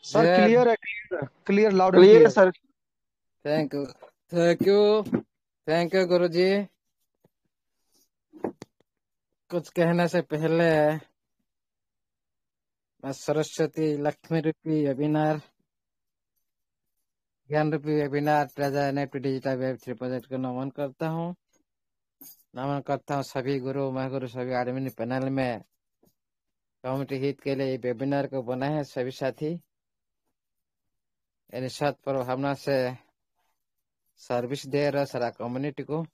Sir जय। Clear है, clear clear, loud and clear है clear. Sir. Thank you. Thank you. Thank you Guru ji. कुछ कहने से पहले मैं सरस्वती लक्ष्मी रूपी वेबिनार, ज्ञान रूपी वेबिनार प्रेजा नेट डिजिटल वेब 3 प्रोजेक्ट को नमन करता हूँ। नमन करता हूँ सभी गुरु महगुरु सभी एडमिन पैनल में कम्युनिटी हित के लिए वेबिनार को बनाए हैं सभी साथी। यानी सत भावना से सर्विस दे रहे सारा कम्युनिटी को,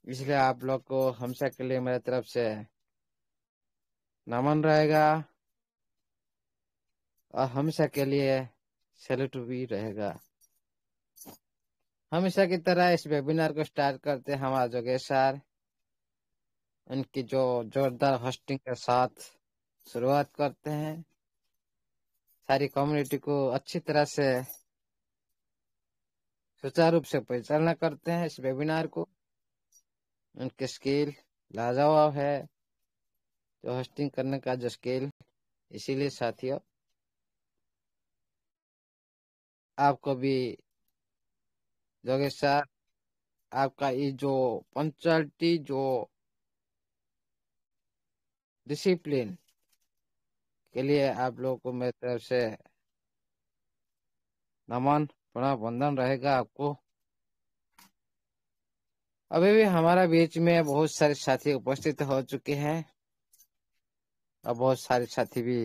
इसलिए आप लोग को हमेशा के लिए मेरे तरफ से नमन रहेगा और हमेशा के लिए सैल्यूट भी रहेगा। हमेशा की तरह इस वेबिनार को स्टार्ट करते हैं हमारा जोगेश सर, उनकी जो जोरदार होस्टिंग के साथ शुरुआत करते हैं। सारी कम्युनिटी को अच्छी तरह से सुचारू रूप से परिचालना करते हैं इस वेबिनार को। उनके स्किल लाजवाब है, जो होस्टिंग करने का जो स्किल। इसीलिए साथियों, आपको भी जोगेश सर, आपका ये जो पंक्चुअलिटी, जो डिसिप्लिन के लिए आप लोगों को मेरी तरफ से नमन प्रणाम वंदन रहेगा आपको। अभी भी हमारा बीच में बहुत सारे साथी उपस्थित हो चुके हैं और बहुत सारे साथी भी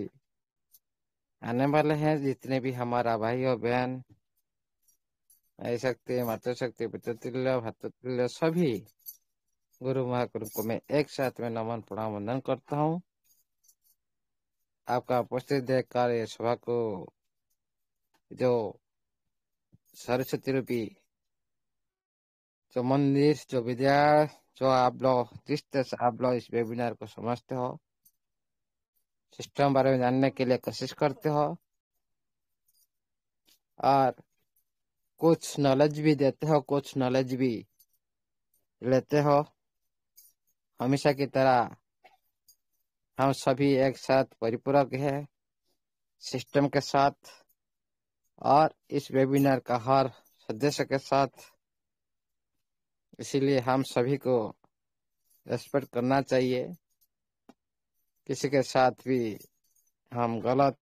आने वाले हैं। जितने भी हमारा भाई और बहन शक्ति मातृशक्ति पितृतुल्य भ्रातृतुल्य सभी गुरु महागुरु को मैं एक साथ में नमन प्रणाम वंदन करता हूँ। आपका उपस्थित देखकर ये सभा को जो सरस्वती रूपी जो मंदिर, जो विद्या, जो आप लोग जिस तरह से आप लोग इस वेबिनार को समझते हो, सिस्टम बारे में जानने के लिए कोशिश करते हो और कुछ नॉलेज भी देते हो, कुछ नॉलेज भी लेते हो। हमेशा की तरह हम सभी एक साथ परिपूरक है सिस्टम के साथ और इस वेबिनार का हर सदस्य के साथ। इसीलिए हम सभी को रेस्पेक्ट करना चाहिए। किसी के साथ भी हम गलत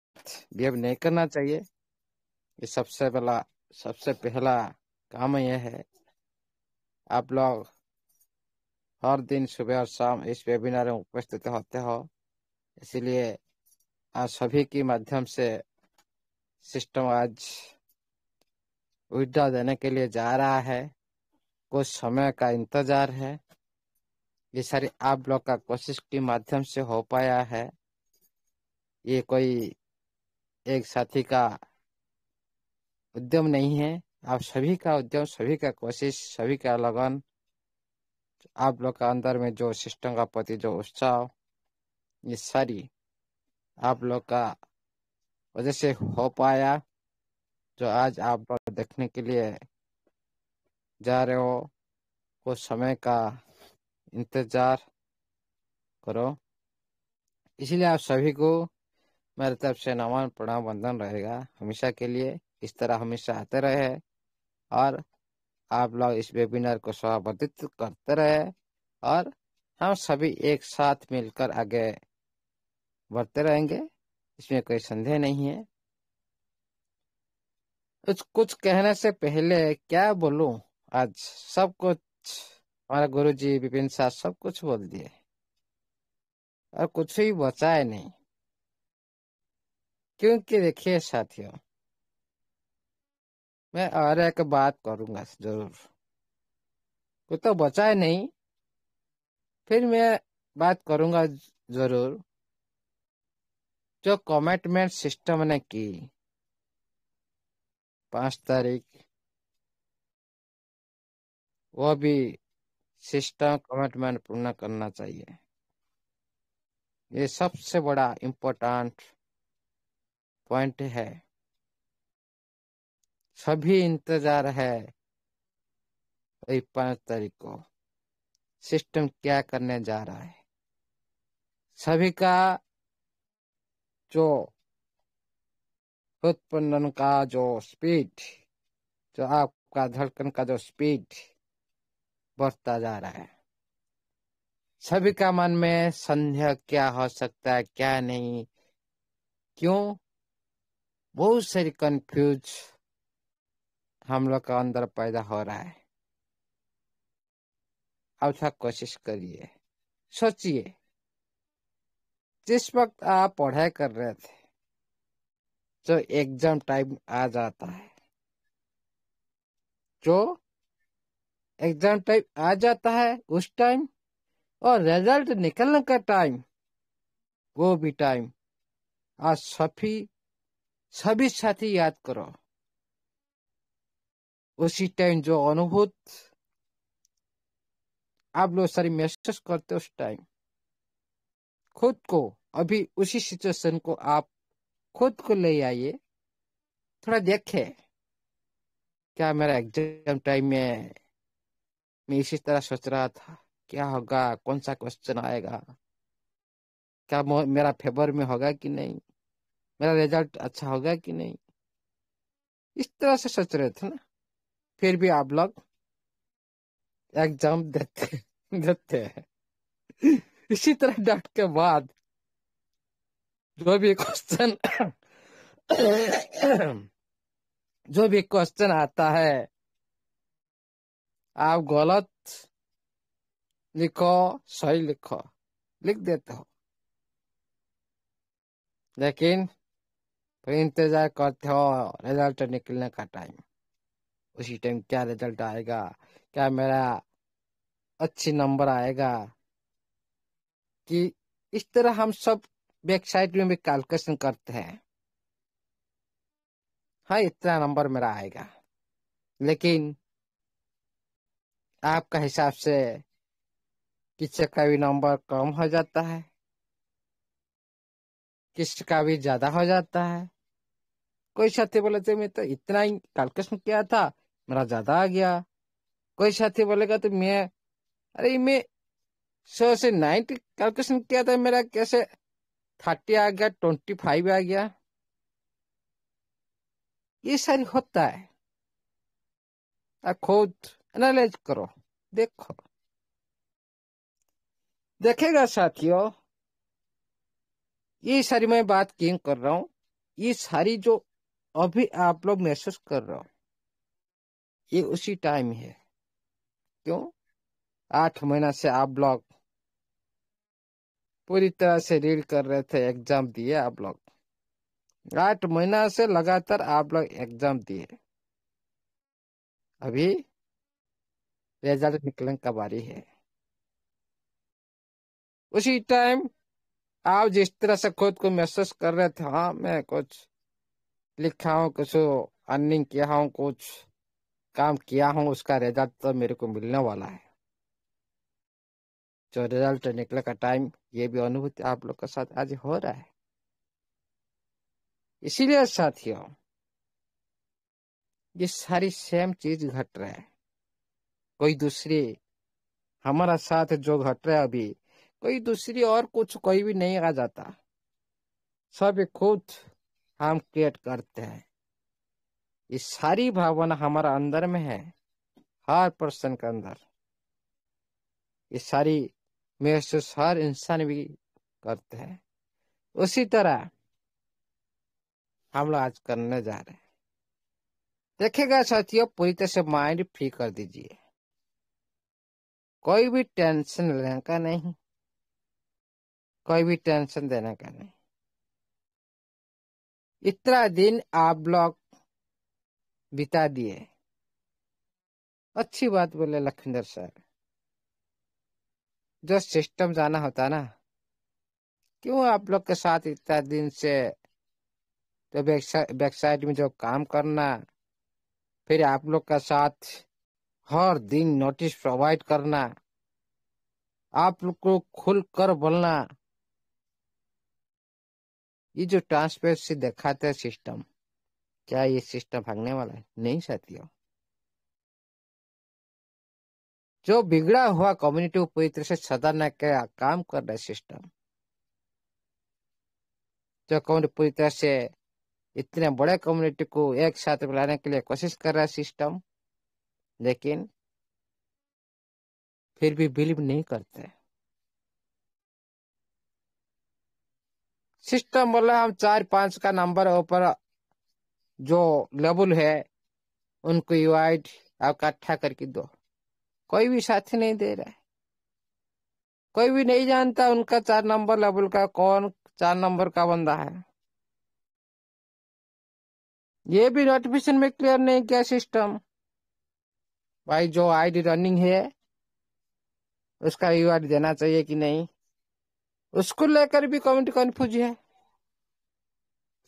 बिहेव नहीं करना चाहिए। ये सबसे पहला काम यह है। आप लोग हर दिन सुबह और शाम इस वेबिनार में उपस्थित होते हो, इसीलिए आज सभी के माध्यम से सिस्टम आज विड्रॉ देने के लिए जा रहा है। कुछ समय का इंतजार है। ये सारी आप लोग का कोशिश के माध्यम से हो पाया है। ये कोई एक साथी का उद्यम नहीं है, आप सभी का उद्यम, सभी का कोशिश, सभी का लगन। आप लोग का अंदर में जो सिस्टम का प्रति जो उत्साह, ये सारी आप लोग का वजह से हो पाया। जो आज आप लोग देखने के लिए जा रहे हो, कुछ समय का इंतजार करो। इसीलिए आप सभी को मेरे तरफ से नमन प्रणाम वंदन रहेगा हमेशा के लिए। इस तरह हमेशा आते रहे और आप लोग इस वेबिनार को संपादित करते रहे और हम सभी एक साथ मिलकर आगे बढ़ते रहेंगे, इसमें कोई संदेह नहीं है। कुछ कुछ कहने से पहले क्या बोलूं, आज सब कुछ हमारे गुरु जी विपिन साहब सब कुछ बोल दिए और कुछ ही बचा है नहीं। क्योंकि देखिए साथियों, मैं और एक बात करूंगा जरूर, कुछ तो बचा है नहीं, फिर मैं बात करूंगा जरूर। जो कमिटमेंट सिस्टम ने की 5 तारीख, वो भी सिस्टम कमिटमेंट पूर्ण करना चाहिए। ये सबसे बड़ा इम्पोर्टेंट पॉइंट है। सभी इंतजार है वही 5 तारीख को सिस्टम क्या करने जा रहा है। सभी का जो उत्पन्न का जो स्पीड, जो आपका धड़कन का जो स्पीड बढ़ता जा रहा है, सभी का मन में संदेह क्या हो सकता है क्या नहीं, क्यों, बहुत सारी कंफ्यूज हम लोग का अंदर पैदा हो रहा है। अब थोड़ा कोशिश करिए, सोचिए, जिस वक्त आप पढ़ाई कर रहे थे, जो एग्जाम टाइम आ जाता है, जो एग्जाम टाइम आ जाता है उस टाइम, और रिजल्ट निकलने का टाइम, वो भी टाइम, आज सभी साथी याद करो, उसी टाइम जो अनुभूत आप लोग सारी महसूस करते हो, उस टाइम खुद को, अभी उसी सिचुएशन को आप खुद को ले आइए, थोड़ा देखे, क्या मेरा एग्जाम टाइम में मैं इसी तरह सोच रहा था, क्या होगा, कौन सा क्वेश्चन आएगा, क्या मेरा फेवर में होगा कि नहीं, मेरा रिजल्ट अच्छा होगा कि नहीं, इस तरह से सोच रहे थे ना। फिर भी आप लोग एग्जाम देते देते हैं। इसी तरह डांट के बाद जो भी क्वेश्चन जो भी क्वेश्चन आता है, आप गलत लिखो, सही लिखो, लिख देते हो, लेकिन फिर इंतजार करते हो रिजल्ट निकलने का टाइम, उसी टाइम क्या रिजल्ट आएगा, क्या मेरा अच्छी नंबर आएगा, कि इस तरह हम सब वेबसाइट में भी कैलकुलेशन करते हैं, हाँ इतना नंबर मेरा आएगा, लेकिन आपका हिसाब से किसी का भी नंबर कम हो जाता है, किसी का भी ज्यादा हो जाता है। कोई साथी बोले थे मैं तो इतना ही कैलकुलेशन किया था, मेरा ज्यादा आ गया। कोई साथी बोलेगा तो मैं 100 से 90 कैलकुलेशन किया था, मेरा कैसे 30 आ गया, 25 आ गया। ये सारी होता है, आप खुद एनालाइज करो, देखो, देखेगा साथियों, ये सारी मैं बात क्यों कर रहा हूँ, ये सारी जो अभी आप लोग महसूस कर रहे हो, ये उसी टाइम है। क्यों, 8 महीना से आप लोग पूरी तरह से रीड कर रहे थे, एग्जाम दिए आप लोग, 8 महीना से लगातार आप लोग एग्जाम दिए, अभी रिजल्ट निकलने का बारी है। उसी टाइम आप जिस तरह से खुद को महसूस कर रहे थे, हाँ मैं कुछ लिखा हूँ, कुछ अर्निंग किया हूँ, कुछ काम किया हूँ, उसका रिजल्ट तो मेरे को मिलने वाला है, जो रिजल्ट निकले का टाइम, ये भी अनुभूति आप लोग के साथ आज हो रहा है। इसीलिए साथियों, ये सारी सेम चीज घट रहा है, कोई दूसरी हमारा साथ जो घट रहा है अभी, कोई दूसरी और कुछ कोई भी नहीं आ जाता, सब खुद हम क्रिएट करते हैं। ये सारी भावना हमारा अंदर में है, हर पर्सन के अंदर, ये सारी महसूस हर इंसान भी करते हैं। उसी तरह हम लोग आज करने जा रहे हैं। देखिएगा साथियों, पूरी तरह से माइंड फ्री कर दीजिए, कोई भी टेंशन लेने का नहीं, कोई भी टेंशन देने का नहीं। इतना दिन आप लोग बिता दिए, अच्छी बात बोले लखिंदर सर, जो सिस्टम जाना होता ना, क्यों आप लोग के साथ इतना दिन से, तो वेबसाइट में जो काम करना, फिर आप लोग का साथ हर दिन नोटिस प्रोवाइड करना, आप लोग को खुल कर बोलना, ये जो ट्रांसपेरेंसी दिखाते हैं सिस्टम, क्या ये सिस्टम भागने वाला है? नहीं साथियों, जो बिगड़ा हुआ कम्युनिटी को पूरी तरह से सुधारने का काम कर रहा है सिस्टम, जो कम्युनिटी पूरी तरह से इतने बड़े कम्युनिटी को एक साथ मिलाने के लिए कोशिश कर रहा है सिस्टम, लेकिन फिर भी बिलीव नहीं करते। सिस्टम बोला हम 4-5 का नंबर ऊपर जो लेवल है उनको यूआईड आप इकट्ठा करके दो। कोई भी साथी नहीं दे रहा है, कोई भी नहीं जानता उनका 4 नंबर लेवल का कौन 4 नंबर का बंदा है। ये भी नोटिफिकेशन में क्लियर नहीं किया सिस्टम। भाई जो आईडी रनिंग है उसका यूआईडी देना चाहिए कि नहीं, उसको लेकर भी कम्युनिटी कंफ्यूज है,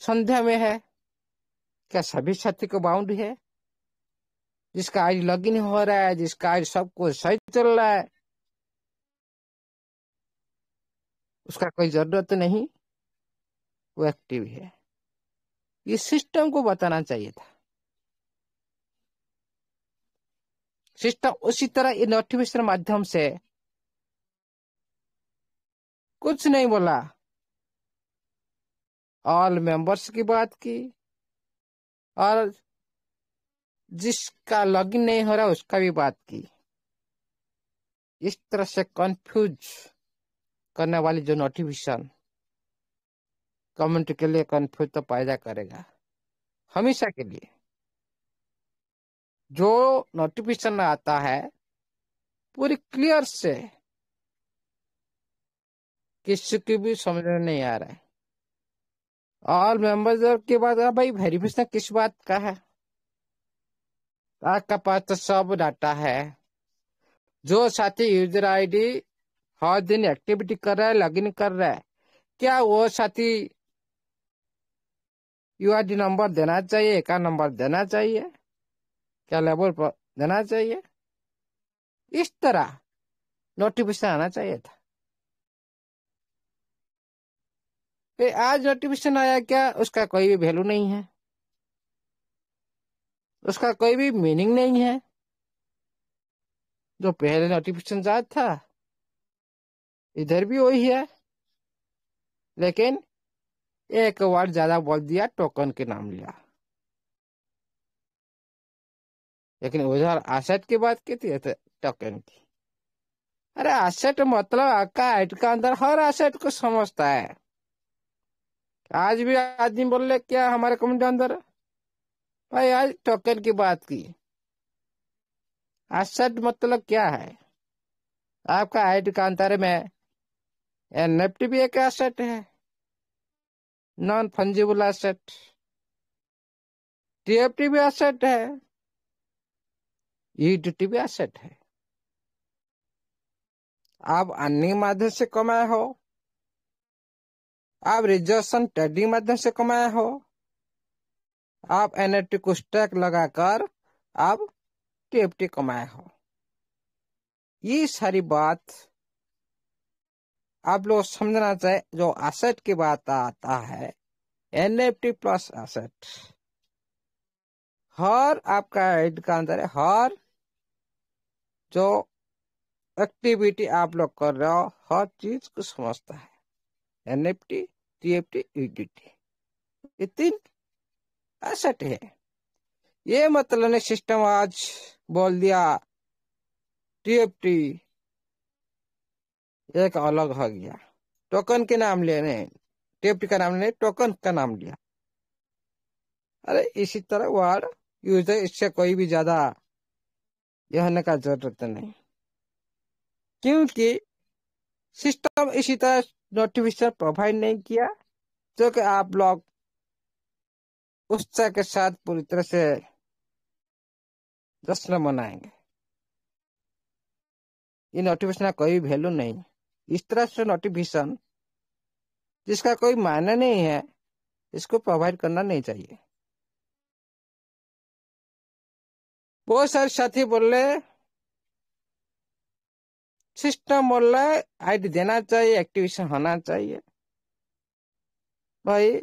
संध्या में है। क्या सभी साथी को बाउंड है? जिसका आईडी लॉगिन हो रहा है, जिसका आईडी सब कुछ सही चल रहा है, उसका कोई जरूरत नहीं, वो एक्टिव है। ये सिस्टम को बताना चाहिए था। सिस्टम उसी तरह ये नोटिफिकेशन माध्यम से कुछ नहीं बोला, ऑल मेंबर्स की बात की और जिसका लॉगिन नहीं हो रहा उसका भी बात की। इस तरह से कंफ्यूज करने वाली जो नोटिफिकेशन कम्युनिटी के लिए कंफ्यूज तो पैदा करेगा हमेशा के लिए। जो नोटिफिकेशन आता है पूरी क्लियर से किसी की भी समझ में नहीं आ रहा है। ऑल मेंबर्स के बाद भाई वेरिफिकेशन किस बात का है? आपका पास तो सब डाटा है। जो साथी यूजर आईडी हर दिन एक्टिविटी कर रहा है, लॉगिन कर रहा है, क्या वो साथी यूआईडी नंबर देना चाहिए, अकाउंट नंबर देना चाहिए, क्या लेवल पर देना चाहिए? इस तरह नोटिफिकेशन आना चाहिए था। फिर आज नोटिफिकेशन आया क्या, उसका कोई भी वैल्यू नहीं है, उसका कोई भी मीनिंग नहीं है। जो पहले नोटिफिकेशन आया था इधर भी वही है, लेकिन एक वर्ड ज्यादा बोल दिया, टोकन के नाम लिया। लेकिन उधर एसेट की बात की थी तो टोकन की। अरे एसेट मतलब आपका आईट का अंदर हर एसेट को समझता है। आज भी आदमी बोल रहे क्या हमारे कम्युनिटी अंदर, भाई आज टोकन की बात की। एसेट मतलब क्या है? आपका आईट का अंदर में एनएफटी भी एक एसेट है, नॉन फंजिबल एसेट। टीएफटी भी एसेट है, ईडीटी भी एसेट है। आप अन्य माध्यम से कमाए हो, आप रिजर्वेशन ट्रेडिंग माध्यम से कमाए हो, आप एनएफटी को स्टैक लगाकर आप टीएफटी कमाए हो। ये सारी बात आप लोग समझना चाहिए। जो एसेट की बात आता है, एनएफटी प्लस एसेट, हर आपका आईडी का अंदर है, हर जो एक्टिविटी आप लोग कर रहे हो हर चीज को समझता है। एनएफटी, टीएफटी, ईडीटी, ये 3 एसेट है। ये मतलब ने सिस्टम आज बोल दिया टीएफटी एक अलग हो गया, टोकन के नाम लेने, टीएफटी का नाम लेने टोकन का नाम लिया। अरे इसी तरह वर्ड यूज है, इससे कोई भी ज्यादा यह होने का जरूरत नहीं, क्योंकि सिस्टम इसी तरह नोटिफिकेशन प्रोवाइड नहीं किया जो कि आप लोग उत्साह के साथ पूरी तरह से जश्न मनाएंगे। ये नोटिफिकेशन का कोई वैल्यू नहीं। इस तरह से नोटिफिकेशन जिसका कोई मायने नहीं है, इसको प्रोवाइड करना नहीं चाहिए। बहुत सारे साथी बोल रहे, सिस्टम बोल रहा है आईडी देना चाहिए, एक्टिवेशन होना चाहिए। भाई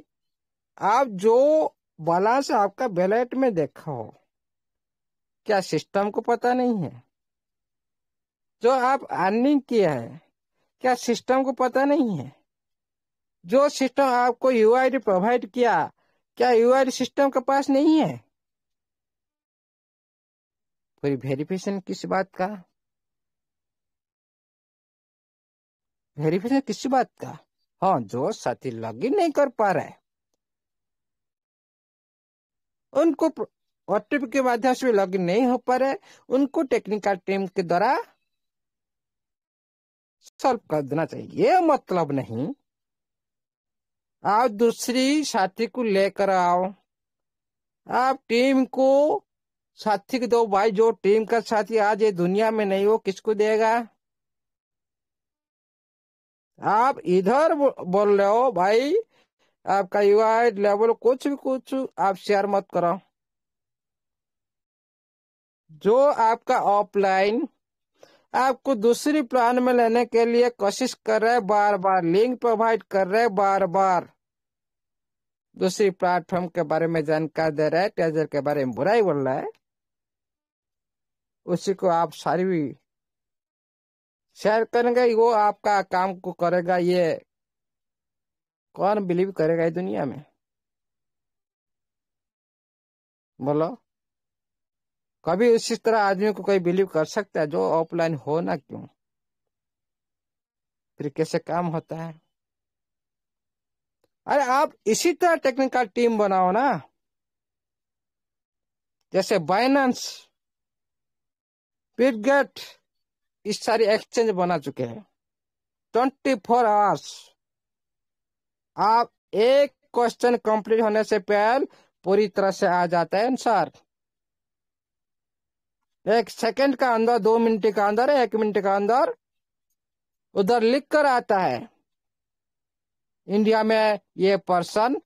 आप जो बैलेंस आपका बैलेट में देखा हो, क्या सिस्टम को पता नहीं है? जो आप अर्निंग किया है क्या सिस्टम को पता नहीं है? जो सिस्टम आपको यूआईडी प्रोवाइड किया क्या यूआई सिस्टम के पास नहीं है? फिर वेरिफिकेशन किस बात का? वेरिफिकेशन किस बात का? हाँ, जो साथी लॉगिन नहीं कर पा रहा है उनको, ओटीपी के माध्यम से लॉगिन नहीं हो पा रहे, उनको टेक्निकल टीम के द्वारा सॉल्व कर देना चाहिए। ये मतलब नहीं आप दूसरी साथी को लेकर आओ, आप टीम को साथी को दो। भाई जो टीम का साथी आज ये दुनिया में नहीं हो, किसको देगा? आप इधर बोल रहे हो भाई आपका यूआई लेवल कुछ भी कुछ आप शेयर मत करो। जो आपका ऑफलाइन आपको दूसरी प्लान में लेने के लिए कोशिश कर रहे हैं, बार बार लिंक प्रोवाइड कर रहे हैं, बार बार दूसरी प्लेटफॉर्म के बारे में जानकारी दे रहा है, टेजर के बारे में बुराई बोल रहा है, उसी को आप सारी भी शेयर करेंगे, वो आपका काम को करेगा। ये कौन बिलीव करेगा इस दुनिया में? बोलो, कभी उसी तरह आदमी को कोई बिलीव कर सकता है जो ऑफलाइन हो ना? क्यों? फिर कैसे काम होता है? अरे आप इसी तरह टेक्निकल टीम बनाओ ना, जैसे बाइनेंस, बिटगेट, इस सारी एक्सचेंज बना चुके हैं। 24 आवर्स आप एक क्वेश्चन कंप्लीट होने से पहले पूरी तरह से आ जाता है आंसर। 1 सेकंड का अंदर, 2 मिनट का अंदर, 1 मिनट का अंदर उधर लिख कर आता है इंडिया में ये पर्सन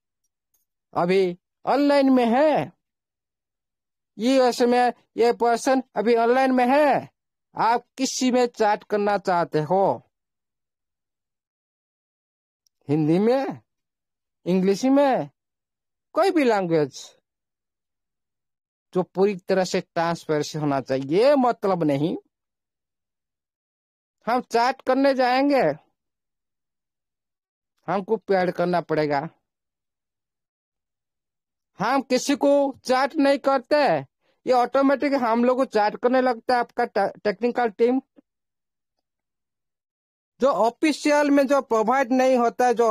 अभी ऑनलाइन में है, यूएस में ये पर्सन अभी ऑनलाइन में है। आप किसी में चैट करना चाहते हो, हिंदी में, इंग्लिश में, कोई भी लैंग्वेज, जो पूरी तरह से ट्रांसपेरेंसी होना चाहिए। ये मतलब नहीं हम चैट करने जाएंगे हमको पेड करना पड़ेगा। हम किसी को चैट नहीं करते, ये ऑटोमेटिक हम लोग को चैट करने लगता है आपका टेक्निकल टीम। जो ऑफिशियल में जो प्रोवाइड नहीं होता है, जो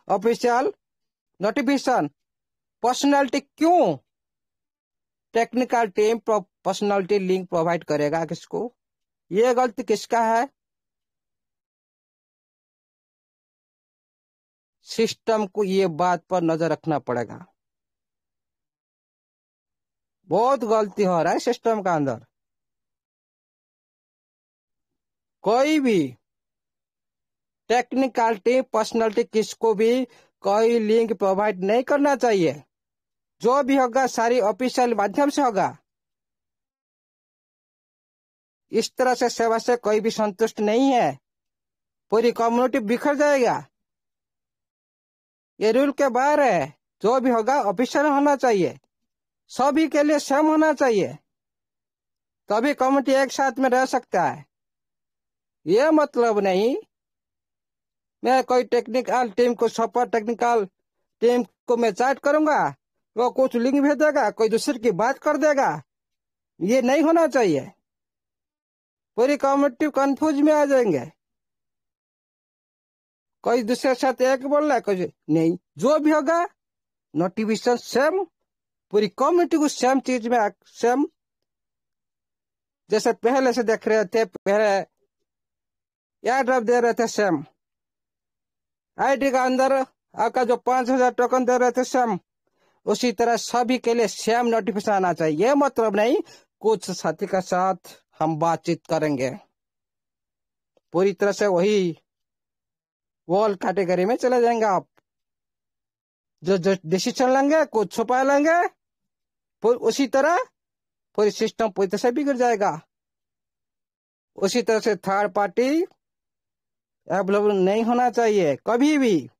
ऑफिशियल नोटिफिकेशन, पर्सनालिटी क्यों technical team personality link provide करेगा किसको? ये गलती किसका है? सिस्टम को ये बात पर नजर रखना पड़ेगा। बहुत गलती हो रहा है सिस्टम का अंदर। कोई भी टेक्निकल टीम पर्सनालिटी किसको भी कोई लिंक प्रोवाइड नहीं करना चाहिए। जो भी होगा सारी ऑफिशियल माध्यम से होगा। इस तरह से सेवा से कोई भी संतुष्ट नहीं है, पूरी कम्युनिटी बिखर जाएगा। ये रूल के बाहर है। जो भी होगा ऑफिशियल होना चाहिए, सभी के लिए सेम होना चाहिए, तभी कम्युनिटी एक साथ में रह सकता है। ये मतलब नहीं मैं कोई टेक्निकल टीम को, सपोर्ट टेक्निकल टीम को मैं चैट करूंगा, वो कुछ लिंक भेज देगा, कोई दूसरे की बात कर देगा। ये नहीं होना चाहिए, पूरी कम्युनिटी कंफ्यूज में आ जाएंगे। कोई दूसरे के साथ एक बोल रहा है, कोई नहीं। जो भी होगा नोटिफिकेशन सेम, पूरी कम्युनिटी को सेम चीज में, सेम जैसे पहले से देख रहे थे, पहले एयर ड्रॉप दे रहे थे सेम, आईडी का अंदर आपका जो 5,000 टोकन दे रहे थे सेम, उसी तरह सभी के लिए सेम नोटिफिकेशन आना चाहिए। ये मतलब नहीं कुछ साथी के साथ हम बातचीत करेंगे, पूरी तरह से वही वॉल कैटेगरी में चले जाएंगे आप। जो जो डिसीजन लेंगे कुछ छुपा लेंगे, उसी तरह पूरी सिस्टम पूरी तरह से बिगड़ जाएगा। उसी तरह से थर्ड पार्टी अवेलेबल नहीं होना चाहिए कभी भी,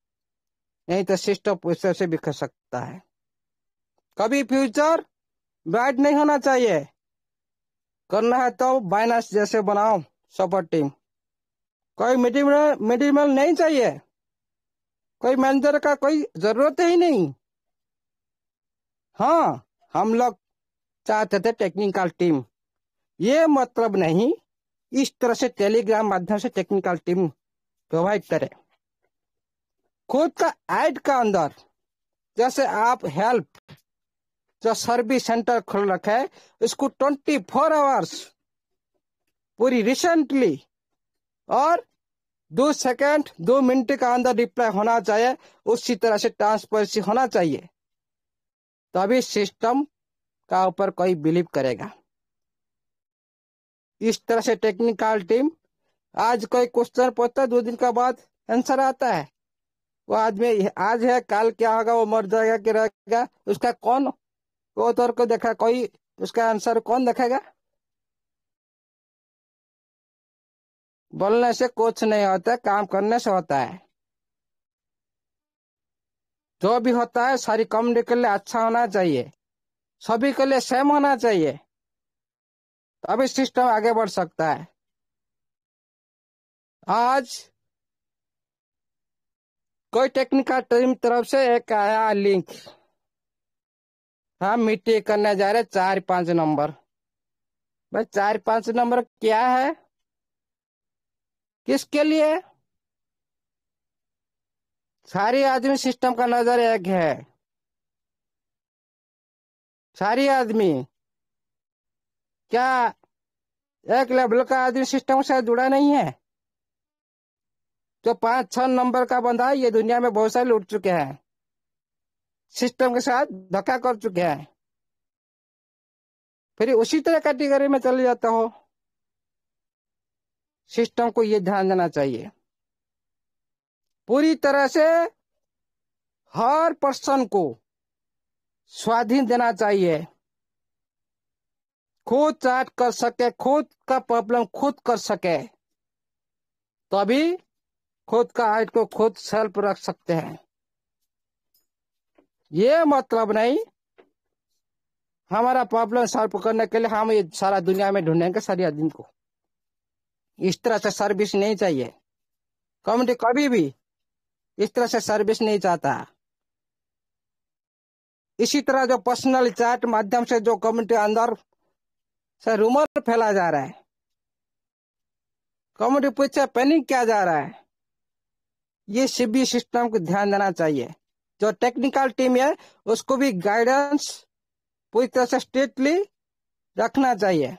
नहीं तो सिस्टम पूरी तरह से बिखर सकता है। कभी फ्यूचर ब्राइट नहीं होना चाहिए। करना है तो बाइनेंस जैसे बनाओ सपोर्ट टीम। कोई मिडिल नहीं चाहिए, कोई मैनेजर का कोई जरूरत ही नहीं। हाँ, हम लोग चाहते थे टेक्निकल टीम, ये मतलब नहीं इस तरह से टेलीग्राम माध्यम से टेक्निकल टीम प्रोवाइड करे। खुद का ऐड का अंदर जैसे आप हेल्प जो सर्विस सेंटर खोल रखा है इसको 24 आवर्स पूरी रिसेंटली और 2 सेकंड 2 मिनट का अंदर रिप्लाई होना चाहिए, उसी तरह से ट्रांसपेरेंसी होना चाहिए, तभी सिस्टम का ऊपर कोई बिलीव करेगा। इस तरह से टेक्निकल टीम आज कोई क्वेश्चन पूछता है 2 दिन का बाद आंसर आता है, वो आदमी आज है कल क्या होगा, वो मर जाएगा कि रहेगा, उसका कौन वो तौर को देखा, कोई उसका आंसर कौन देखेगा। बोलने से कुछ नहीं होता, काम करने से होता है। जो भी होता है सारी कम्युनिटी के लिए अच्छा होना चाहिए, सभी के लिए सेम होना चाहिए, तभी सिस्टम आगे बढ़ सकता है। आज कोई टेक्निकल टीम तरफ से एक आया लिंक, हम मीटिंग करने जा रहे 4-5 नंबर। भाई 4-5 नंबर क्या है, किसके लिए? सारी आदमी सिस्टम का नजर एक है, सारी आदमी क्या एक लेवल का आदमी सिस्टम से जुड़ा नहीं है? जो 5-6 नंबर का बंदा है, ये दुनिया में बहुत सारे लूट चुके हैं, सिस्टम के साथ धोखा कर चुके हैं, फिर उसी तरह कैटेगरी में चले जाता हो। सिस्टम को ये ध्यान देना चाहिए, पूरी तरह से हर पर्सन को स्वाधीन देना चाहिए, खुद चार्ट कर सके, खुद का प्रॉब्लम खुद कर सके, तभी खुद का हाइट को खुद सेल्फ रख सकते हैं। ये मतलब नहीं हमारा प्रॉब्लम सॉल्व करने के लिए हम ये सारा दुनिया में ढूंढेंगे सारी आदमी को, इस तरह से सर्विस नहीं चाहिए। कम्युनिटी कभी भी इस तरह से सर्विस नहीं चाहता। इसी तरह जो पर्सनल चैट माध्यम से जो कम्युनिटी अंदर से रूमर फैला जा रहा है, कम्युनिटी पीछे पैनिक किया जा रहा है, ये सीबी सिस्टम को ध्यान देना चाहिए। जो टेक्निकल टीम है उसको भी गाइडेंस पूरी तरह से स्ट्रिक्टली रखना चाहिए।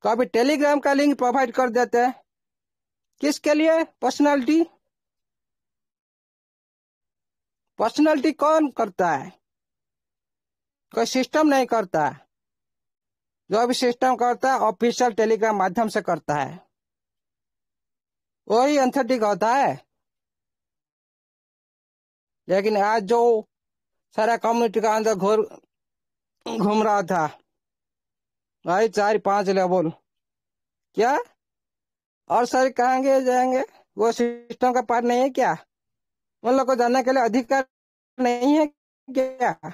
कभी टेलीग्राम का लिंक प्रोवाइड कर देते हैं, किसके लिए? पर्सनालिटी। पर्सनालिटी कौन करता है? कोई सिस्टम नहीं करता, जो भी सिस्टम करता है ऑफिशियल टेलीग्राम माध्यम से करता है, वही ऑथेंटिक होता है। लेकिन आज जो सारा कम्युनिटी का अंदर घूम रहा था भाई 4-5 लेवल, क्या और सारे कहेंगे जाएंगे, वो सिस्टम का पार्ट नहीं है क्या? उन लोग को जानने के लिए अधिकार नहीं है क्या?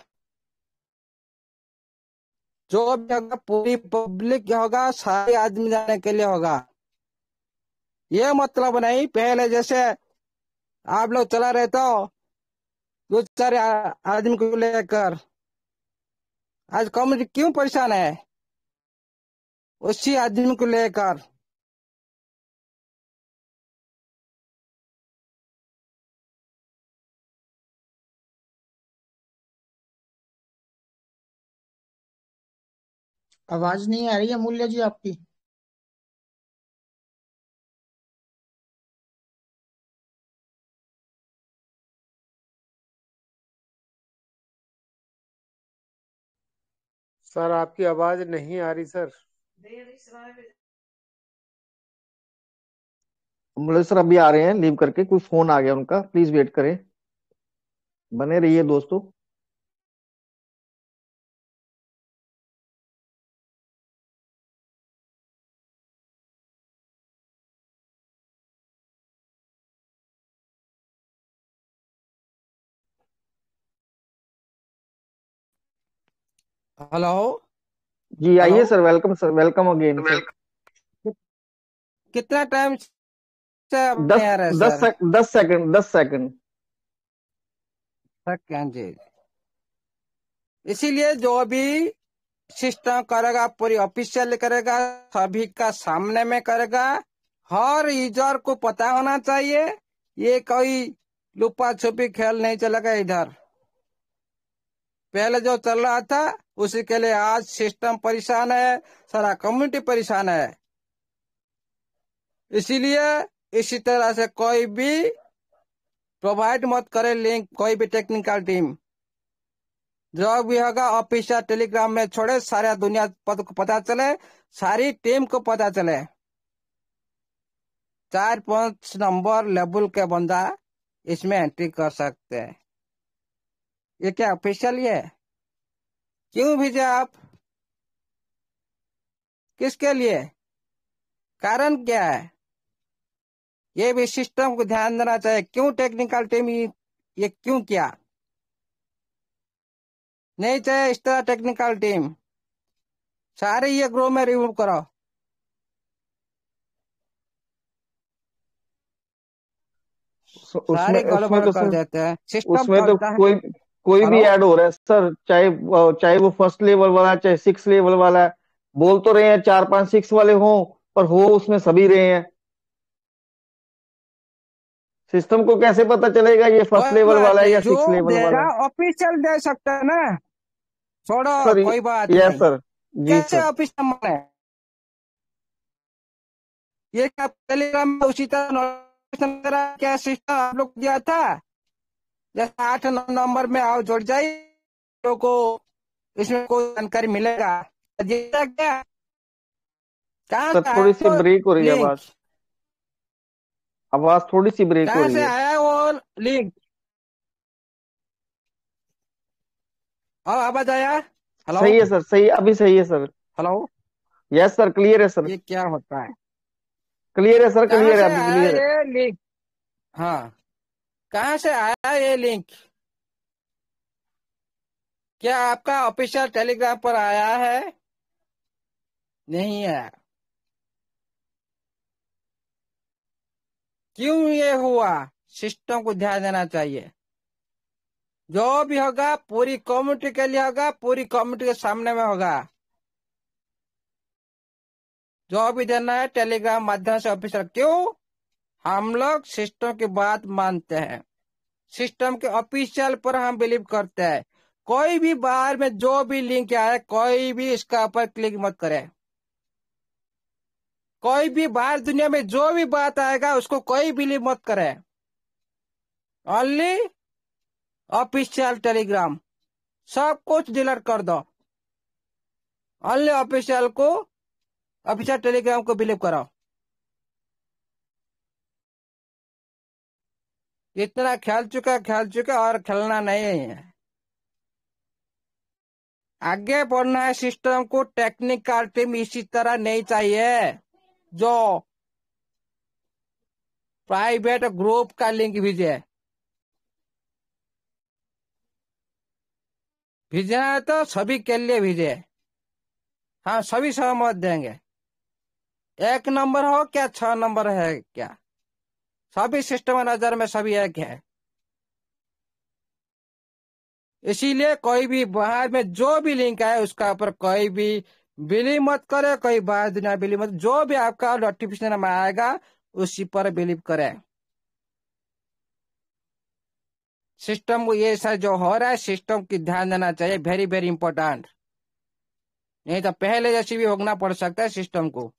जो भी होगा पूरी पब्लिक होगा, सारे आदमी जाने के लिए होगा। ये मतलब नहीं पहले जैसे आप लोग चला रहे तो 2-4 आदमी को लेकर, आज कम्युनिटी क्यों परेशान है? उसी आदमी को लेकर। आवाज नहीं आ रही है मूल्य जी आपकी। सर आपकी आवाज नहीं आ रही सर। बोले सर अभी आ रहे हैं लीव करके, कोई फोन आ गया उनका, प्लीज वेट करें, बने रहिए दोस्तों। हेलो जी हेलो, आइए sir, welcome sir, welcome again sir. कितना टाइम से अब नहीं दस आ रहा है दस सर? सेक, 10 सेकंड 10 सेकंड। सेकंड जी। इसीलिए जो भी सिस्टम करेगा पूरी ऑफिशियल करेगा, सभी का सामने में करेगा। हर यूजर को पता होना चाहिए, ये कोई लुपा छुपी खेल नहीं चलेगा इधर। पहले जो चल रहा था उसी के लिए आज सिस्टम परेशान है, सारा कम्युनिटी परेशान है। इसीलिए इसी तरह से कोई भी प्रोवाइड मत करे लिंक, कोई भी टेक्निकल टीम। जो भी होगा ऑफिशियल टेलीग्राम में छोड़े, सारा दुनिया को पता चले, सारी टीम को पता चले। 4-5 नंबर लेवल के बंदा इसमें एंट्री कर सकते हैं। ये क्या ऑफिशियल है? क्यों भेजे आप? किसके लिए? कारण क्या है? ये भी सिस्टम को ध्यान देना चाहिए। क्यों टेक्निकल टीम ये क्यों किया? नहीं चाहिए इस तरह टेक्निकल टीम। सारे ये ग्रुप में रिमूव करो। उसमें सारे उसमें गड़बड़ तो कर सर, देते हैं, सिस्टम उसमें तो चलता है। कोई कोई भी हेलो, ऐड हो रहा है सर, चाहे चाहे वो फर्स्ट लेवल वाला है, चाहे 6 लेवल वाला है। बोल तो रहे हैं 4 5 6 वाले हों, पर हो उसमें सभी रहे हैं। सिस्टम को कैसे पता चलेगा ये फर्स्ट कोई लेवल बात वाला है नहीं, या जो 6 लेवल वाला देगा है? ऑफिशियल दे सकता है ना। छोड़ो, सर कोई बात यस नहीं। सर। जी कैसे सर। ऑफिशियल है? ये क्या टेलीग्राम में उसी तरह नोटिफिकेशन तरह क्या सिस्टम आप लोग दिया था? जैसे 8-9 नंबर में आओ जुड़ जाइए, लोगों को इसमें कोई जानकारी मिलेगा। जीता क्या? कहाँ सर से थोड़ी आया सी वो ब्रेक हो रही है लिंक? आवाज। आवाज थोड़ी सी ब्रेक हो कहाँ रही से है। आया वो लिंक? और आवाज आया? हेलो, सही है सर, सही, अभी सही है sir. Hello. Yes sir, clear है सर। ये क्या होता है? क्लियर है सर, कहाँ क्लियर है, से अभी आया क्लियर है। ये लिंक? हाँ, कहाँ से आया ये लिंक? क्या आपका ऑफिशियल टेलीग्राम पर आया है? नहीं है। क्यों ये हुआ? सिस्टम को ध्यान देना चाहिए। जो भी होगा पूरी कम्युनिटी के लिए होगा, पूरी कम्युनिटी के सामने में होगा। जो भी देना है टेलीग्राम माध्यम से ऑफिशियल। क्यों? हम लोग सिस्टम की बात मानते हैं, सिस्टम के ऑफिशियल पर हम बिलीव करते हैं। कोई भी बाहर में जो भी लिंक आए, कोई भी इसका ऊपर क्लिक मत करे। कोई भी बाहर दुनिया में जो भी बात आएगा उसको कोई बिलीव मत करे। ओनली ऑफिशियल टेलीग्राम, सब कुछ डिलीट कर दो। ओनली ऑफिशियल को, ऑफिशियल टेलीग्राम को बिलीव करो। इतना खेल चुका और खेलना नहीं है। आगे बढ़ना है सिस्टम को। टेक्निकल टीम इसी तरह नहीं चाहिए जो प्राइवेट ग्रुप का लिंक भेजे। भेजना है तो सभी के लिए भेजे। हाँ, सभी सहमत देंगे। 1 नंबर हो क्या 6 नंबर है क्या, सभी सिस्टम नजर में सभी एक है। इसीलिए कोई भी बाहर में जो भी लिंक आए उसका ऊपर कोई भी बिलीव मत करे। कोई बाहर दुनिया बिलीव मत, जो भी आपका नोटिफिकेशन में आएगा उसी पर बिलीव करे। सिस्टम को ये सब जो हो रहा है सिस्टम की ध्यान देना चाहिए, वेरी वेरी इंपॉर्टेंट। नहीं तो पहले जैसे भी होना पड़ सकता है सिस्टम को।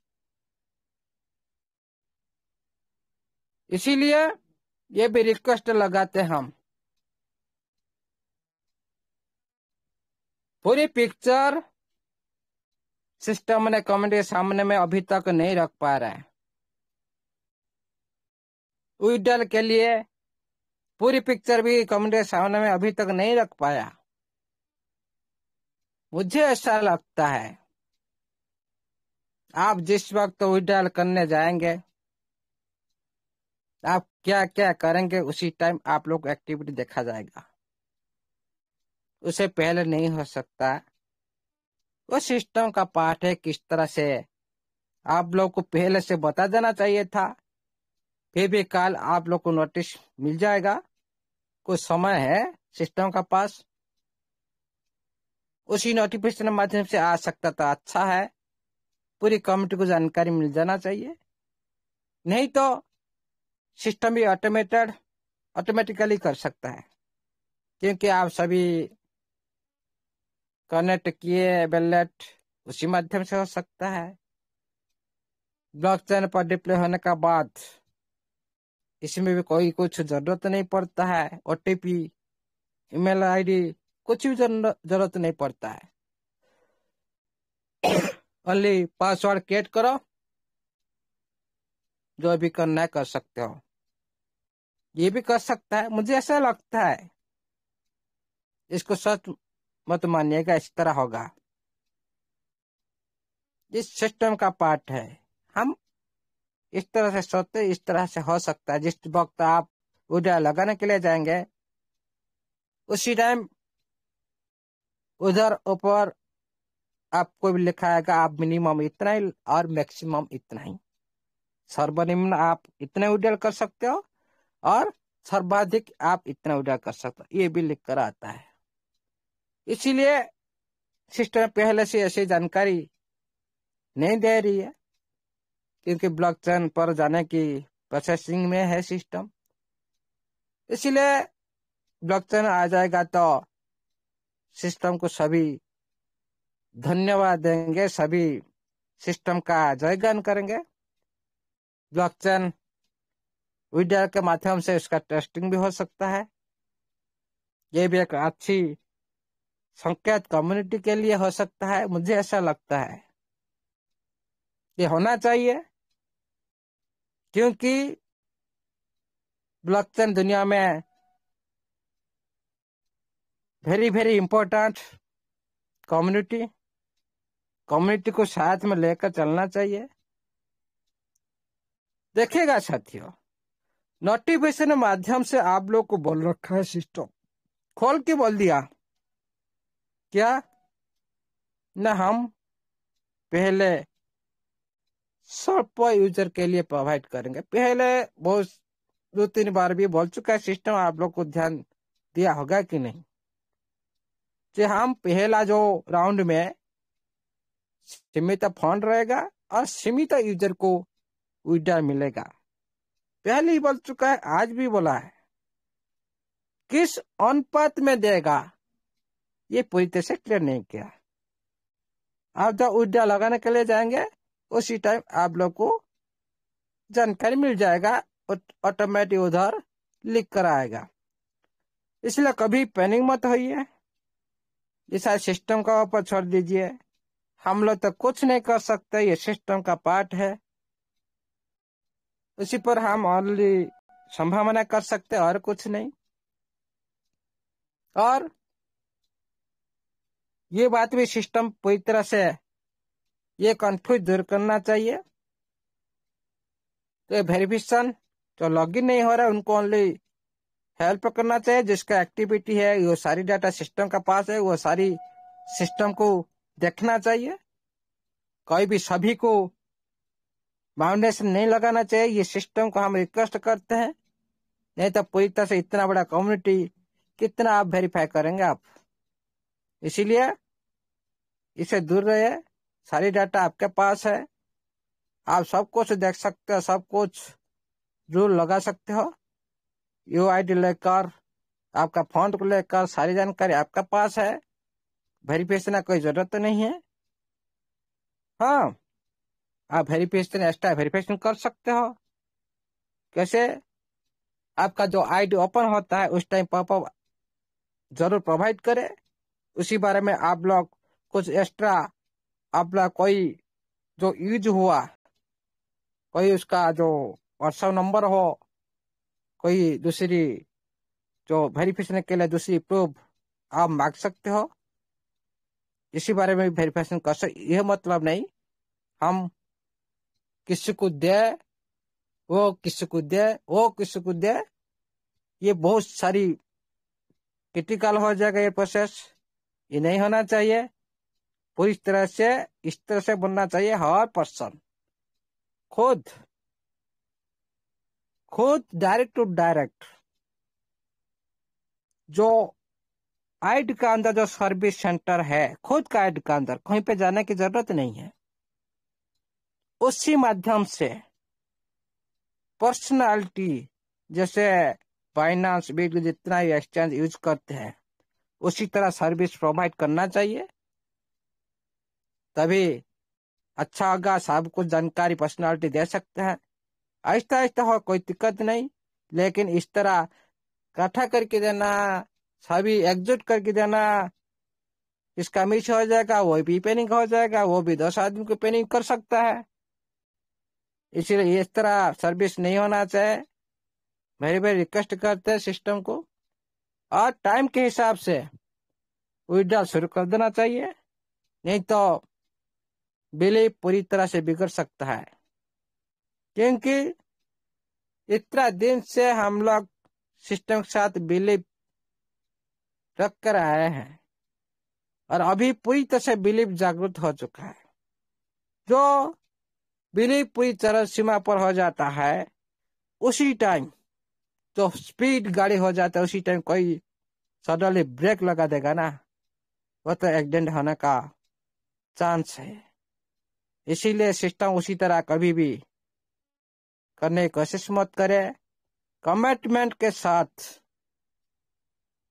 इसीलिए ये भी रिक्वेस्ट लगाते हम, पूरी पिक्चर सिस्टम ने कमेंट के सामने में अभी तक नहीं रख पा रहा है। विड्रॉल के लिए पूरी पिक्चर भी कमेंट के सामने में अभी तक नहीं रख पाया। मुझे ऐसा लगता है आप जिस वक्त विड्रॉल करने जाएंगे, आप क्या क्या करेंगे उसी टाइम आप लोग एक्टिविटी देखा जाएगा। उसे पहले नहीं हो सकता। वो सिस्टम का पार्ट है, किस तरह से आप लोग को पहले से बता देना चाहिए था। फिर भी कल आप लोग को नोटिस मिल जाएगा। कुछ समय है सिस्टम का पास। उसी नोटिफिकेशन के माध्यम से आ सकता तो अच्छा है, पूरी कम्युनिटी को जानकारी मिल जाना चाहिए। नहीं तो सिस्टम भी ऑटोमेटिकली कर सकता है, क्योंकि आप सभी कनेक्ट किए बैलेट उसी माध्यम से हो सकता है। ब्लॉकचेन पर डिप्लॉय होने का बाद इसमें भी कोई कुछ जरूरत नहीं पड़ता है, ओटीपी, ईमेल आईडी कुछ भी जरूरत नहीं पड़ता है। ओनली पासवर्ड क्रिएट करो, जो भी करना है कर सकते हो। ये भी कर सकता है, मुझे ऐसा लगता है। इसको सच मत मानिएगा, इस तरह होगा। इस सिस्टम का पार्ट है। हम इस तरह से सोचते, इस तरह से हो सकता है। जिस वक्त आप उधर लगाने के लिए जाएंगे, उसी टाइम उधर ऊपर आपको भी लिखा आएगा आप मिनिमम इतना ही और मैक्सिमम इतना ही। सर्वनिम्न आप इतने विड्रॉल कर सकते हो और सर्वाधिक आप इतना विड्रॉल कर सकते हो, ये भी लिख कर आता है। इसीलिए सिस्टम पहले से ऐसी जानकारी नहीं दे रही है, क्योंकि ब्लॉकचेन पर जाने की प्रोसेसिंग में है सिस्टम। इसीलिए ब्लॉकचेन आ जाएगा तो सिस्टम को सभी धन्यवाद देंगे, सभी सिस्टम का जयगान करेंगे। ब्लॉकचेन विड्रॉल के माध्यम से उसका टेस्टिंग भी हो सकता है। ये भी एक अच्छी संकेत कम्युनिटी के लिए हो सकता है। मुझे ऐसा लगता है ये होना चाहिए, क्योंकि ब्लॉकचेन दुनिया में वेरी वेरी इंपॉर्टेंट कम्युनिटी को साथ में लेकर चलना चाहिए। देखिएगा साथियों, नोटिफिकेशन माध्यम से आप लोग को बोल रखा है, सिस्टम खोल के बोल दिया क्या ना, हम पहले सब यूजर के लिए प्रोवाइड करेंगे। पहले बहुत 2-3 बार भी बोल चुका है सिस्टम, आप लोग को ध्यान दिया होगा कि नहीं, कि हम पहला जो राउंड में सीमित फंड रहेगा और सीमित यूजर को विड्रॉल मिलेगा। पहले ही बोल चुका है, आज भी बोला है। किस अनुपात में देगा ये पूरी तरह से क्लियर नहीं किया। आप जब विड्रॉल लगाने के लिए जाएंगे, उसी टाइम आप लोग को जानकारी मिल जाएगा, ऑटोमेटिक उधर लिख कर आएगा। इसलिए कभी पैनिक मत होइए, ये सारे सिस्टम का ऊपर छोड़ दीजिए। हम लोग तो कुछ नहीं कर सकते, ये सिस्टम का पार्ट है। उसी पर हम ऑनली संभावना कर सकते और कुछ नहीं। और ये बात भी सिस्टम पूरी तरह से ये कंफ्यूज दूर करना चाहिए। तो वेरिफिकेशन जो लॉगिन नहीं हो रहा है, उनको ओनली हेल्प करना चाहिए। जिसका एक्टिविटी है वो सारी डाटा सिस्टम का पास है, वो सारी सिस्टम को देखना चाहिए। कोई भी सभी को बाउंडेशन नहीं लगाना चाहिए, ये सिस्टम को हम रिक्वेस्ट करते हैं। नहीं तो पूरी तरह से इतना बड़ा कम्युनिटी कितना आप वेरीफाई करेंगे आप। इसीलिए इसे दूर रहिए। सारी डाटा आपके पास है, आप सब कुछ देख सकते हो, सब कुछ रूल लगा सकते हो। यूआईडी लेकर आपका फंड को लेकर सारी जानकारी आपके पास है। वेरिफिकेशन की कोई जरूरत नहीं है। हाँ, आप वेरिफिकेशन एक्स्ट्रा वेरिफिकेशन कर सकते हो। कैसे? आपका जो आईडी ओपन होता है उस टाइम पॉपअप जरूर प्रोवाइड करे। उसी बारे में आप लोग कुछ एक्स्ट्रा अपना कोई जो यूज हुआ, कोई उसका जो व्हाट्सएप नंबर हो, कोई दूसरी जो वेरिफिकेशन के लिए दूसरी प्रूफ आप मांग सकते हो। इसी बारे में वेरिफिकेशन कर सकते। यह मतलब नहीं हम किसी को दे, वो किसी को दे, वो किसी को दे, ये बहुत सारी क्रिटिकल हो जाएगा ये प्रोसेस। ये नहीं होना चाहिए। पूरी तरह से इस तरह से बनना चाहिए। हर पर्सन खुद डायरेक्ट टू डायरेक्ट जो आइड का अंदर जो सर्विस सेंटर है, खुद का आइड का अंदर कहीं पे जाने की जरूरत नहीं है। उसी माध्यम से पर्सनालिटी, जैसे फाइनेंस बिग जितना भी एक्सचेंज यूज करते हैं, उसी तरह सर्विस प्रोवाइड करना चाहिए, तभी अच्छा होगा। सब कुछ जानकारी पर्सनालिटी दे सकते हैं। आहिस्ता आहिस्ता हो, कोई दिक्कत नहीं, लेकिन इस तरह इकट्ठा करके देना, सभी एकजुट करके देना, इसका मिस हो जाएगा, वो भी पेनिंग हो जाएगा, वो भी 10 आदमी को पेनिंग कर सकता है। इसीलिए इस तरह सर्विस नहीं होना चाहिए। मेरी भाई रिक्वेस्ट करते हैं सिस्टम को, और टाइम के हिसाब से विड्रॉल शुरू कर देना चाहिए, नहीं तो बिल पूरी तरह से बिगड़ सकता है। क्योंकि इतना दिन से हम लोग सिस्टम के साथ बिलीव रख कर आए हैं, और अभी पूरी तरह से बिलीव जागृत हो चुका है। जो बिलीव पूरी तरह सीमा पर हो जाता है, उसी टाइम जो स्पीड गाड़ी हो जाता है, उसी टाइम कोई सडनली ब्रेक लगा देगा ना, वो तो एक्सीडेंट होने का चांस है। इसीलिए सिस्टम उसी तरह कभी भी करने की कोशिश मत करे। कमिटमेंट के साथ,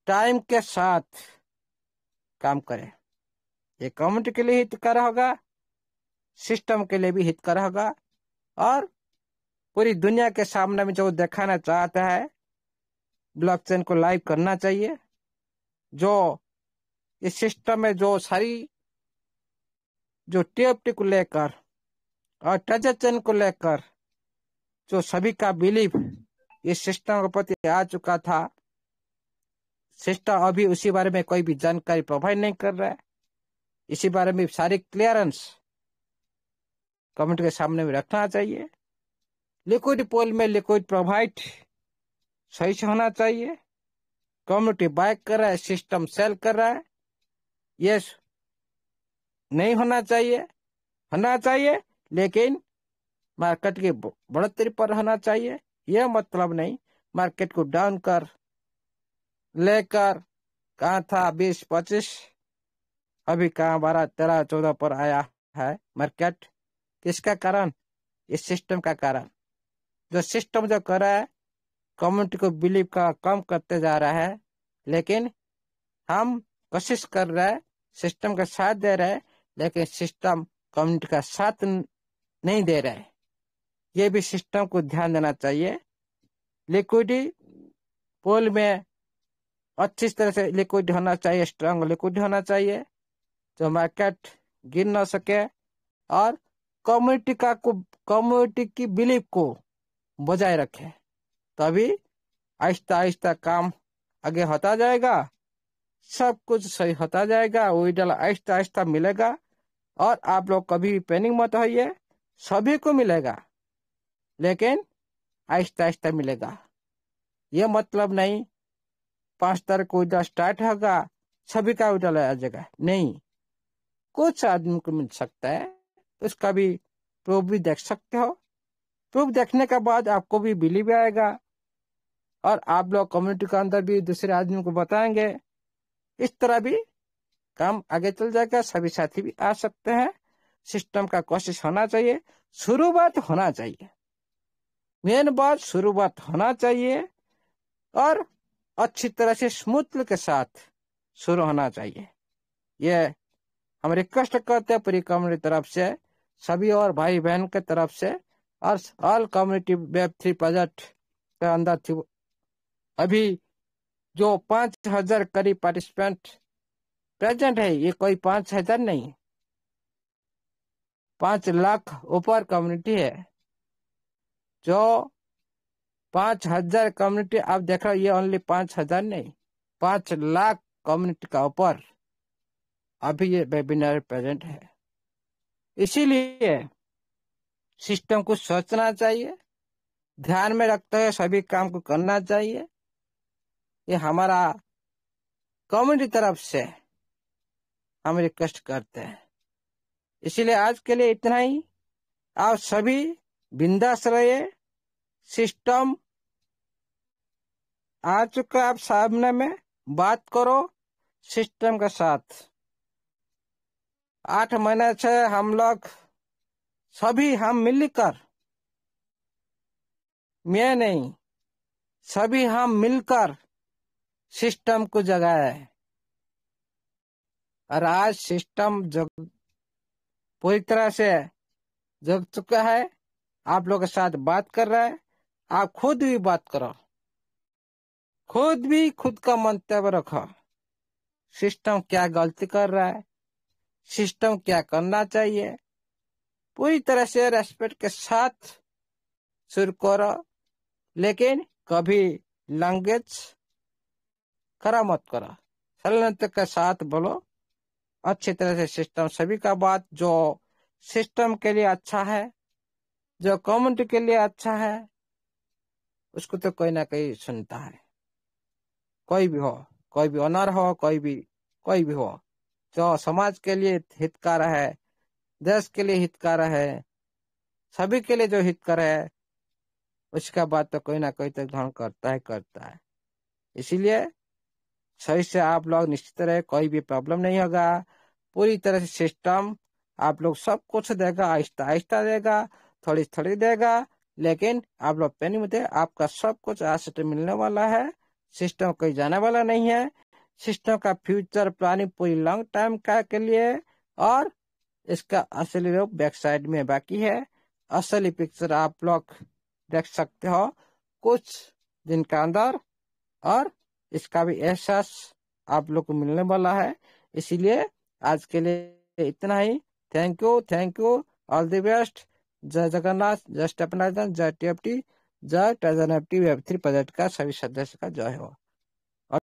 टाइम के साथ काम करे। ये कम्युनिटी के लिए हितकर होगा, सिस्टम के लिए भी हितकर होगा, और पूरी दुनिया के सामने में जो दिखाना चाहता है, ब्लॉकचेन को लाइव करना चाहिए। जो इस सिस्टम में जो सारी जो टीएफटी को लेकर और ट्रांजेक्शन को लेकर जो सभी का बिलीव इस सिस्टम के प्रति आ चुका था, सिस्टम अभी उसी बारे में कोई भी जानकारी प्रोवाइड नहीं कर रहा है। इसी बारे में सारी क्लियरेंस कम्युनिटी के सामने में रखना चाहिए। लिक्विड पोल में लिक्विड प्रोवाइड सही से होना चाहिए। कम्युनिटी बाय कर रहा है, सिस्टम सेल कर रहा है, ये नहीं होना चाहिए। होना चाहिए लेकिन मार्केट की बढ़ोतरी पर होना चाहिए। यह मतलब नहीं मार्केट को डाउन कर लेकर कहाँ था 20-25, अभी कहाँ 12-13-14 पर आया है मार्केट। किसका कारण? इस सिस्टम का कारण। जो सिस्टम जो कर रहा है, कम्युनिटी को बिलीव का कम करते जा रहा है, लेकिन हम कोशिश कर रहे हैं, सिस्टम का साथ दे रहे हैं, लेकिन सिस्टम कम्युनिटी का साथ नहीं दे रहा है। ये भी सिस्टम को ध्यान देना चाहिए। लिक्विडिटी पोल में अच्छी तरह से लिक्विड होना चाहिए, स्ट्रांग लिक्विड होना चाहिए, जो मार्केट गिर ना सके, और कम्युनिटी की बिलीफ को बजाय रखे। तभी आहिस्ता आहिस्ता काम आगे होता जाएगा, सब कुछ सही होता जाएगा, विड्रॉल आहिस्ता आहिस्ता मिलेगा। और आप लोग कभी भी पैनिक मत होइए, सभी को मिलेगा, लेकिन आहिस्ता आहिस्ता मिलेगा। ये मतलब नहीं 5 तारीख को विड्रॉल स्टार्ट होगा सभी का विड्रॉल आ जाएगा, नहीं। कुछ आदमी को मिल सकता है, उसका भी प्रूफ भी देख सकते हो। प्रूफ देखने के बाद आपको भी बिलीव आएगा, और आप लोग कम्युनिटी के अंदर भी दूसरे आदमी को बताएंगे। इस तरह भी काम आगे चल जाएगा, सभी साथी भी आ सकते हैं। सिस्टम का कोशिश होना चाहिए, शुरुआत होना चाहिए, मेन बात शुरुआत होना चाहिए, और अच्छी तरह से स्मूथ के साथ शुरू होना चाहिए। ये हम रिक्वेस्ट करते हैं पूरी कम्युनिटी तरफ से, सभी और भाई बहन के तरफ से, और ऑल कम्युनिटी Web3 प्रोजेक्ट के अंदर थी। अभी जो 5,000 करीब पार्टिसिपेंट प्रेजेंट है, ये कोई 5,000 नहीं, 5 लाख ऊपर कम्युनिटी है। जो 5,000 कम्युनिटी आप देख रहे हो, ये ओनली 5,000 नहीं, 5 लाख कम्युनिटी का ऊपर अभी ये वेबिनार प्रेजेंट है। इसीलिए सिस्टम को सोचना चाहिए, ध्यान में रखते हुए सभी काम को करना चाहिए। ये हमारा कम्युनिटी तरफ से हम रिक्वेस्ट करते हैं। इसीलिए आज के लिए इतना ही। आप सभी बिंदास रहिए, सिस्टम आ चुका आप सामने में, बात करो, सिस्टम के साथ 8 महीने से हम लोग सभी हम मिलकर, मैं नहीं, सभी हम मिलकर सिस्टम को जगाए। और आज सिस्टम जग पूरी तरह से जग चुका है। आप लोगों के साथ बात कर रहा है। आप खुद भी बात करो, खुद भी खुद का मंतव्य रखो। सिस्टम क्या गलती कर रहा है, सिस्टम क्या करना चाहिए, पूरी तरह से रेस्पेक्ट के साथ शुरू करो। लेकिन कभी लैंग्वेज खराब मत करो, सरलता के साथ बोलो, अच्छी तरह से। सिस्टम सभी का बात जो सिस्टम के लिए अच्छा है, जो कम्युनिटी के लिए अच्छा है, उसको तो कोई ना कोई सुनता है। कोई भी हो, कोई भी ऑनर हो, कोई भी हो, जो समाज के लिए हितकार है, देश के लिए हितकार है, सभी के लिए जो हितकार है, उसका बात तो कोई ना कोई तो ग्रहण करता है। इसीलिए सही से आप लोग निश्चित रहे, कोई भी प्रॉब्लम नहीं होगा। पूरी तरह से सिस्टम आप लोग सब कुछ देगा, आहिस्ता आहिस्ता देगा, थोड़ी थोड़ी देगा। लेकिन आप लोग पेनी मत, आपका सब कुछ आज से मिलने वाला है। सिस्टम कोई जाने वाला नहीं है। सिस्टम का फ्यूचर प्लानिंग पूरी लॉन्ग टाइम का के लिए, और इसका असली रूप बैक साइड में बाकी है। असली पिक्चर आप लोग देख सकते हो कुछ दिन के अंदर, और इसका भी एहसास आप लोग को मिलने वाला है। इसीलिए आज के लिए इतना ही। Thank you, all the best. जय जगन्नाथ, जय स्टेपनाइजन, जय टीएफटी, जय ट्रेजर एफटी वेब3 प्रोजेक्ट का सभी सदस्य का जय हो।